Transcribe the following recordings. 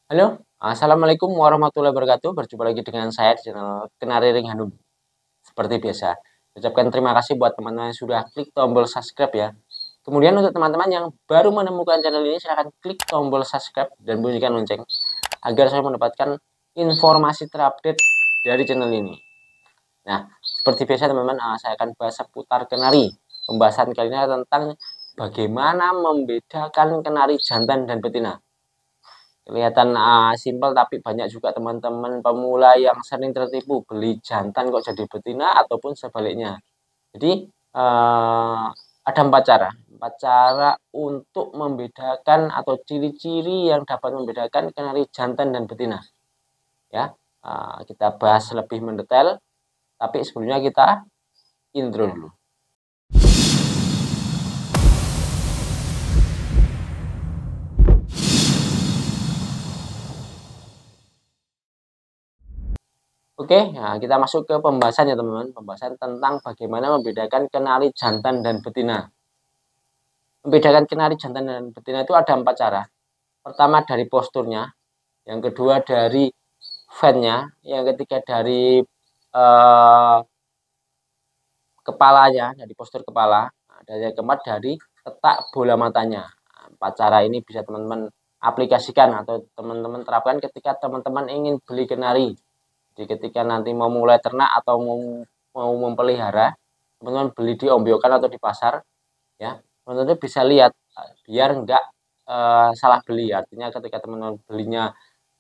Halo, assalamualaikum warahmatullahi wabarakatuh. Berjumpa lagi dengan saya di channel Kenari Ring Hanum. Seperti biasa, ucapkan terima kasih buat teman-teman yang sudah klik tombol subscribe ya. Kemudian untuk teman-teman yang baru menemukan channel ini, silahkan klik tombol subscribe dan bunyikan lonceng agar saya mendapatkan informasi terupdate dari channel ini. Nah, seperti biasa teman-teman, saya akan bahas seputar kenari. Pembahasan kali ini tentang bagaimana membedakan kenari jantan dan betina. Kelihatan simpel, tapi banyak juga teman-teman pemula yang sering tertipu beli jantan kok jadi betina ataupun sebaliknya. Jadi ada empat cara untuk membedakan atau ciri-ciri yang dapat membedakan kenari jantan dan betina. Ya, kita bahas lebih mendetail, tapi sebelumnya kita intro dulu. Oke, nah kita masuk ke pembahasan ya teman-teman. Pembahasan tentang bagaimana membedakan kenari jantan dan betina. Membedakan kenari jantan dan betina itu ada 4 cara. Pertama dari posturnya, yang kedua dari fan-nya, yang ketiga dari kepalanya, dari postur kepala, dan yang keempat dari letak bola matanya. 4 cara ini bisa teman-teman aplikasikan atau teman-teman terapkan ketika teman-teman ingin beli kenari. Jadi ketika nanti mau mulai ternak atau mau mempelihara, teman-teman beli di ombyokan atau di pasar, ya teman-teman bisa lihat biar enggak salah beli. Artinya ketika teman-teman belinya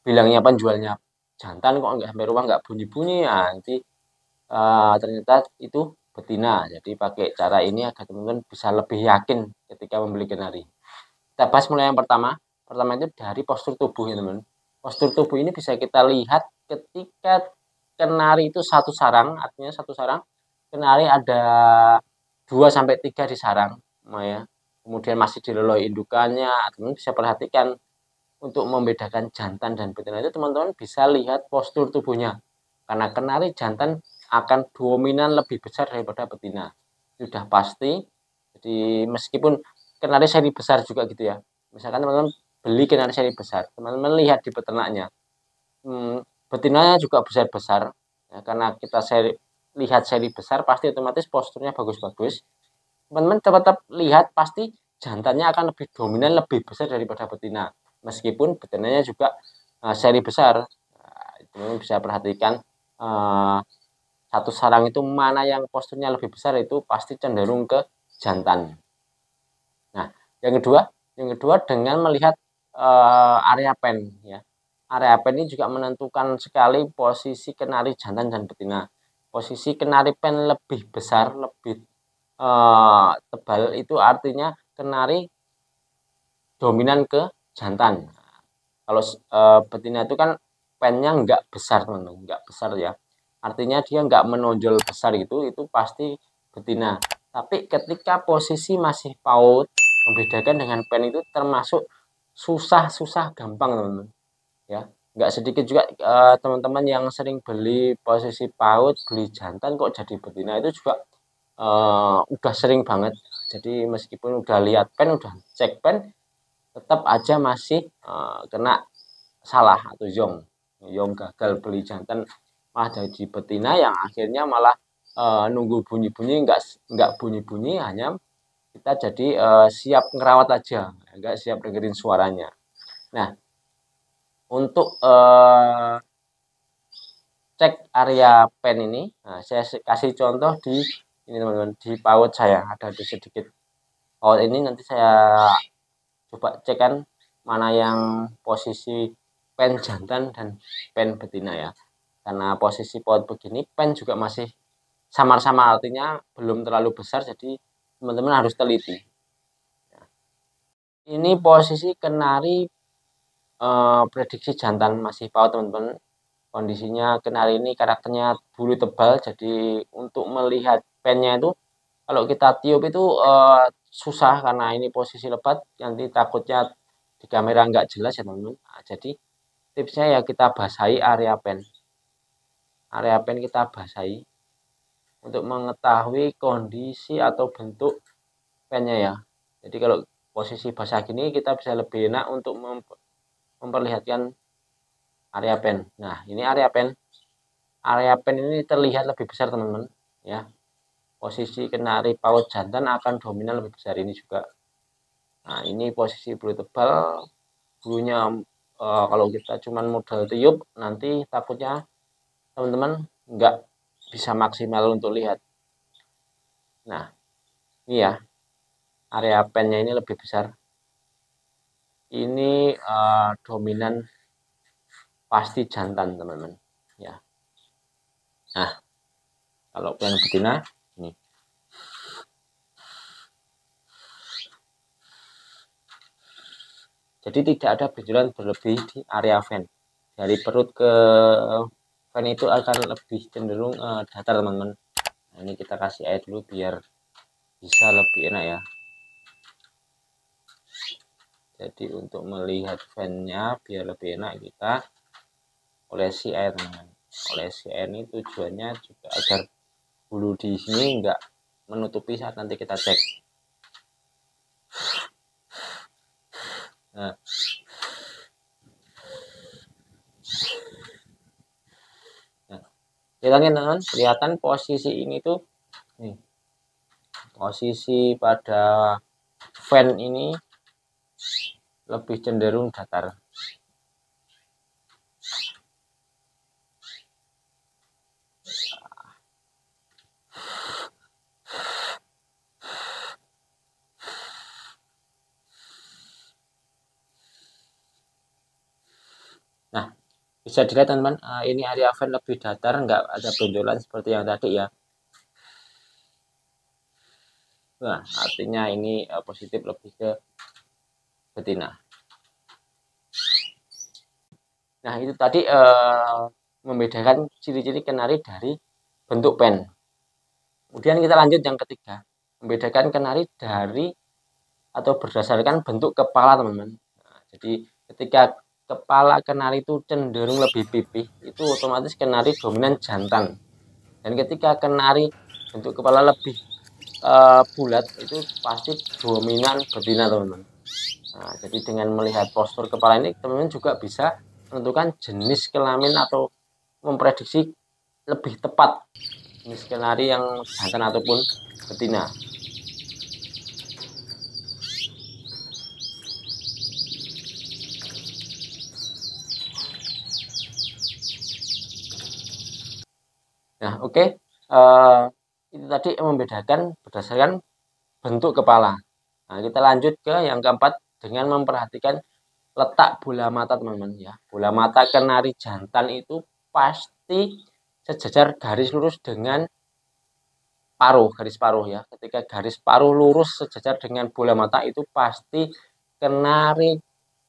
bilangnya penjualnya jantan kok enggak sampai rumah enggak bunyi-bunyi, nanti ternyata itu betina. Jadi pakai cara ini agar teman-teman bisa lebih yakin ketika membeli kenari. Kita bahas mulai yang pertama. Pertama itu dari postur tubuh ya teman. Postur tubuh ini bisa kita lihat ketika kenari itu satu sarang, artinya satu sarang kenari ada 2 sampai 3 di sarang, ya. Kemudian masih dileloi indukannya, teman-teman bisa perhatikan untuk membedakan jantan dan betina itu teman-teman bisa lihat postur tubuhnya. Karena kenari jantan akan dominan lebih besar daripada betina. Sudah pasti. Jadi meskipun kenari seri besar juga gitu ya. Misalkan teman-teman beli kenari seri besar, teman-teman lihat di peternaknya. Betinanya juga besar-besar. Ya, karena kita lihat seri besar pasti otomatis posturnya bagus-bagus. Teman-teman tetap lihat pasti jantannya akan lebih dominan, lebih besar daripada betina. Meskipun betinanya juga seri besar. Nah, teman-teman bisa perhatikan satu sarang itu mana yang posturnya lebih besar itu pasti cenderung ke jantan. Nah, yang kedua dengan melihat area pen ya. Area pen ini juga menentukan sekali posisi kenari jantan dan betina. Posisi kenari pen lebih besar, lebih tebal itu artinya kenari dominan ke jantan. Kalau betina itu kan pennya nggak besar teman-teman, nggak besar ya. Artinya dia nggak menonjol besar gitu, itu pasti betina. Tapi ketika posisi masih PAUD, membedakan dengan pen itu termasuk susah gampang teman-teman. Ya, nggak sedikit juga teman-teman yang sering beli posisi PAUD, beli jantan kok jadi betina itu juga udah sering banget. Jadi meskipun udah lihat pen, udah cek pen, tetap aja masih kena salah atau yong gagal beli jantan malah jadi betina yang akhirnya malah nunggu bunyi-bunyi nggak bunyi-bunyi, hanya kita jadi siap ngerawat aja, nggak siap dengerin suaranya. Nah, untuk cek area pen ini, nah, saya kasih contoh di ini teman-teman, di PAUD saya ada di sedikit PAUD ini, nanti saya coba cek kan mana yang posisi pen jantan dan pen betina ya. Karena posisi PAUD begini pen juga masih samar-samar, artinya belum terlalu besar, jadi teman-teman harus teliti. Ini posisi kenari prediksi jantan masih PAUD teman-teman. Kondisinya kenari ini karakternya bulu tebal, jadi untuk melihat pennya itu kalau kita tiup itu susah karena ini posisi lebat, nanti takutnya di kamera nggak jelas ya teman-teman. Nah, jadi tipsnya ya kita basahi area pen. Area pen kita basahi untuk mengetahui kondisi atau bentuk pennya ya. Jadi kalau posisi basah gini kita bisa lebih enak untuk memperlihatkan area pen. Nah, ini area pen. Area pen ini terlihat lebih besar, teman-teman, ya. Posisi kenari paut jantan akan dominan lebih besar ini juga. Nah, ini posisi bulu tebal, bulunya kalau kita cuman modal tiup, nanti takutnya teman-teman nggak bisa maksimal untuk lihat. Nah, ini ya, area pennya ini lebih besar. Ini dominan pasti jantan, teman-teman, ya. Nah, kalau yang betina ini. Jadi tidak ada benjolan berlebih di area ven. Dari perut ke ven itu akan lebih cenderung datar, teman-teman. Nah, ini kita kasih air dulu biar bisa lebih enak ya. Jadi untuk melihat vennya biar lebih enak, kita olesi air, teman-teman. Olesi air ini tujuannya juga agar bulu di sini enggak menutupi saat nanti kita cek. Nah, teman-teman, kelihatan posisi ini tuh nih, posisi pada fan ini lebih cenderung datar. Nah, bisa dilihat, teman-teman, ini area fan lebih datar, nggak ada benjolan seperti yang tadi ya. Nah, artinya ini positif lebih ke betina. Nah, itu tadi membedakan ciri-ciri kenari dari bentuk pen. Kemudian kita lanjut yang ketiga, membedakan kenari dari atau berdasarkan bentuk kepala, teman-teman. Nah, jadi ketika kepala kenari itu cenderung lebih pipih, itu otomatis kenari dominan jantan. Dan ketika kenari bentuk kepala lebih bulat, itu pasti dominan betina, teman-teman. Nah, jadi dengan melihat postur kepala ini, teman-teman juga bisa menentukan jenis kelamin atau memprediksi lebih tepat jenis kenari yang jantan ataupun betina. Nah, oke. Itu tadi membedakan berdasarkan bentuk kepala. Nah, kita lanjut ke yang keempat dengan memperhatikan letak bola mata, teman-teman, ya. Bola mata kenari jantan itu pasti sejajar garis lurus dengan paruh, garis paruh ya. Ketika garis paruh lurus sejajar dengan bola mata, itu pasti kenari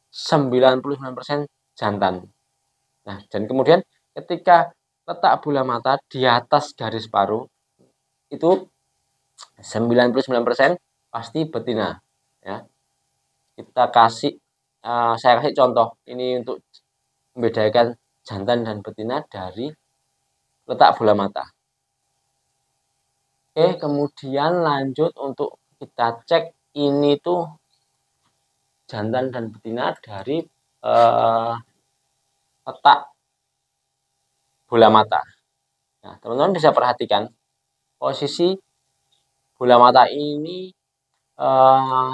99% jantan. Nah, dan kemudian ketika letak bola mata di atas garis paruh, itu 99% pasti betina, ya. Kita kasih saya kasih contoh ini untuk membedakan jantan dan betina dari letak bola mata. Oke, kemudian lanjut untuk kita cek ini tuh jantan dan betina dari letak bola mata. Nah, teman-teman bisa perhatikan posisi bola mata ini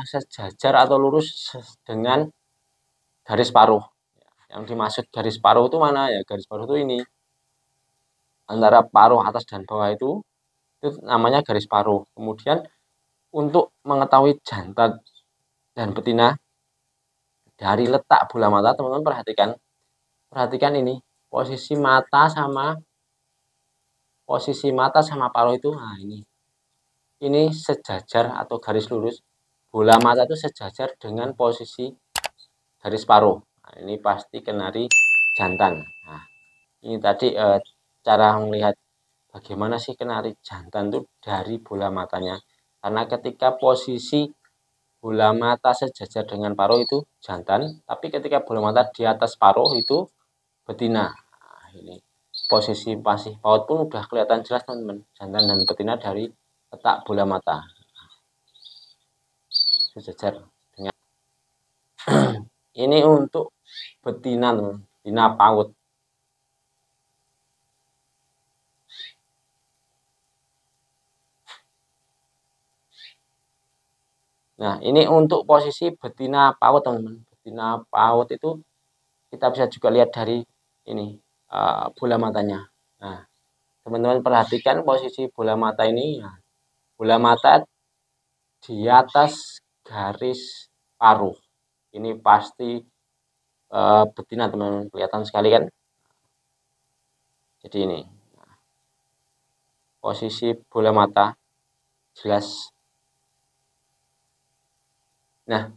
sejajar atau lurus dengan garis paruh. Yang dimaksud garis paruh itu mana ya? Garis paruh itu ini antara paruh atas dan bawah itu namanya garis paruh. Kemudian untuk mengetahui jantan dan betina dari letak bola mata, teman-teman perhatikan ini posisi mata sama paruh itu. Nah, ini sejajar atau garis lurus. Bola mata itu sejajar dengan posisi garis paruh. Nah, ini pasti kenari jantan. Nah, ini tadi cara melihat bagaimana sih kenari jantan itu dari bola matanya. Karena ketika posisi bola mata sejajar dengan paruh itu jantan, tapi ketika bola mata di atas paruh itu betina. Nah, ini posisi pasih paut pun udah kelihatan jelas, teman-teman, jantan dan betina dari letak bola mata sejajar dengan ini untuk betina, betina paut. Nah, ini untuk posisi betina paut, teman-teman. Betina paut itu kita bisa juga lihat dari ini bola matanya. Nah, teman-teman perhatikan posisi bola mata ini. Nah, bola mata di atas garis paruh. Ini pasti betina, teman-teman. Kelihatan sekali kan? Jadi ini posisi bola mata jelas. Nah,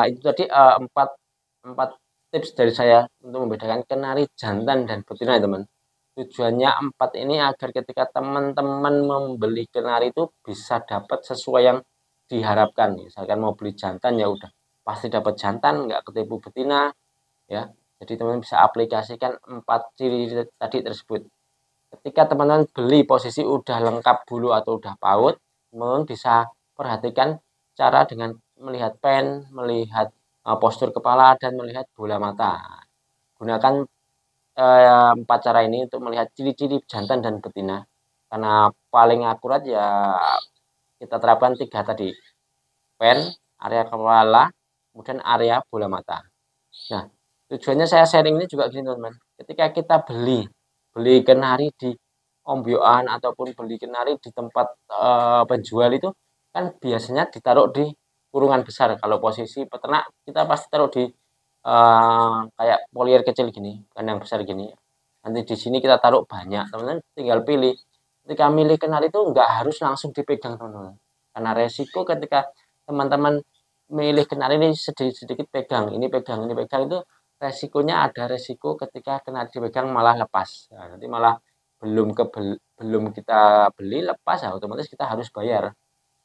itu tadi empat tips dari saya untuk membedakan kenari jantan dan betina, teman. Tujuannya 4 ini agar ketika teman-teman membeli kenari itu bisa dapat sesuai yang diharapkan. Misalkan mau beli jantan ya udah pasti dapat jantan, nggak ketipu betina ya. Jadi teman-teman bisa aplikasikan 4 ciri tadi tersebut. Ketika teman-teman beli posisi udah lengkap bulu atau udah paut, teman-teman bisa perhatikan cara dengan melihat pen, melihat postur kepala, dan melihat bola mata. Gunakan 4 cara ini untuk melihat ciri-ciri jantan dan betina. Karena paling akurat ya kita terapkan 3 tadi. Pen, area kepala, kemudian area bola mata. Nah, tujuannya saya sharing ini juga gini, teman-teman. Ketika kita beli kenari di ombyoan ataupun beli kenari di tempat penjual itu kan biasanya ditaruh di kurungan besar. Kalau posisi peternak kita pasti taruh di kayak polier kecil gini, kandang besar gini. Nanti di sini kita taruh banyak, teman-teman tinggal pilih. Ketika milih kenari itu nggak harus langsung dipegang, teman-teman. Karena resiko ketika teman-teman milih kenari ini sedikit-sedikit pegang, ini pegang itu resikonya ada resiko ketika kenari dipegang malah lepas. Nah, nanti malah belum kita beli lepas ya otomatis kita harus bayar.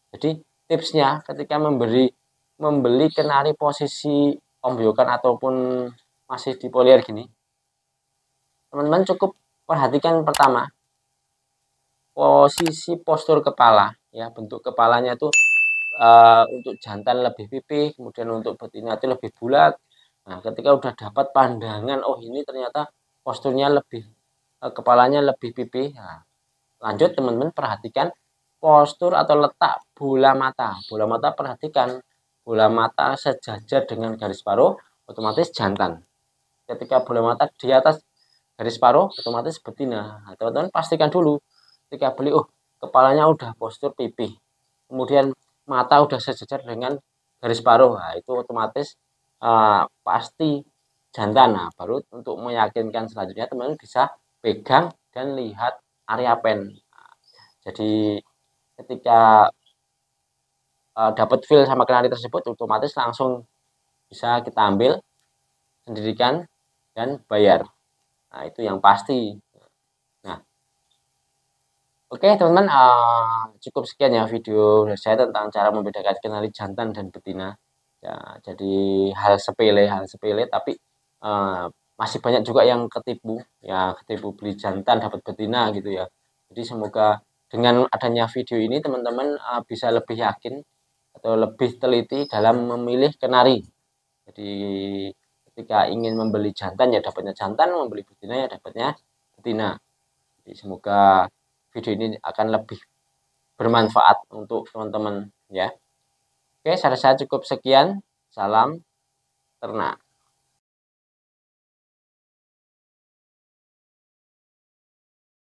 Jadi tipsnya ketika membeli kenari posisi ombyokan ataupun masih di polier gini, teman-teman cukup perhatikan pertama posisi postur kepala ya, bentuk kepalanya itu untuk jantan lebih pipih, kemudian untuk betina itu lebih bulat. Nah, ketika udah dapat pandangan, oh ini ternyata posturnya lebih kepalanya lebih pipih. Nah, lanjut teman-teman perhatikan postur atau letak bola mata. Bola mata perhatikan bola mata sejajar dengan garis paruh, otomatis jantan. Ketika bola mata di atas garis paruh, otomatis betina. Nah, teman-teman pastikan dulu ketika beli, oh kepalanya udah postur pipih, kemudian mata udah sejajar dengan garis paruh, nah, itu otomatis pasti jantan. Nah, baru untuk meyakinkan selanjutnya teman-teman bisa pegang dan lihat area pen. Jadi ketika dapat feel sama kenari tersebut, otomatis langsung bisa kita ambil sendirikan dan bayar. Nah, itu yang pasti. Nah, oke teman-teman, cukup sekian ya video dari saya tentang cara membedakan kenari jantan dan betina. Ya, jadi hal sepele, tapi masih banyak juga yang ketipu, ya ketipu beli jantan dapat betina gitu ya. Jadi semoga dengan adanya video ini teman-teman bisa lebih yakin atau lebih teliti dalam memilih kenari. Jadi ketika ingin membeli jantan ya dapatnya jantan, membeli betina ya dapatnya betina. Jadi semoga video ini akan lebih bermanfaat untuk teman-teman ya. Oke, saya cukup sekian. Salam ternak.